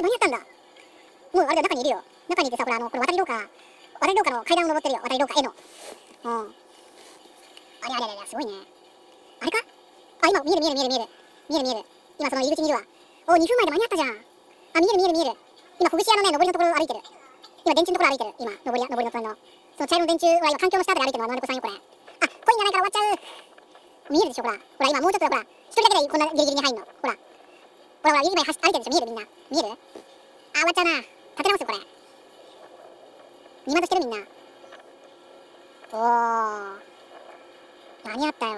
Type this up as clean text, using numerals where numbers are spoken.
間に合ったんだ。もうあれだ、中にいるよ。中にいてさ、ほら、これ渡り廊下の階段を登ってるよ。渡り廊下への。うん。あれ、すごいね。あれか。あ、今、見える。今、その入り口にいるわ。お、2分前で間に合ったじゃん。あ、見える。今、ほぐし屋のね、上りのところを歩いてる。今、電柱のところ歩いてる。今、上りの隣の。その茶色の電柱は今、環境の下あたり歩いてるのはノンレコさんよ、これ。あ、コインがないから終わっちゃう。見えるでしょ、ほら。ほら、今、もうちょっと、ほら。一人だけでこんなギリギリに入んの。ほら。今、歩いてるでしょ、見えるみんな。見える？あ、終わっちゃうな。立て直すよ、これ。見渡してるみんな。おー。間に合ったよ。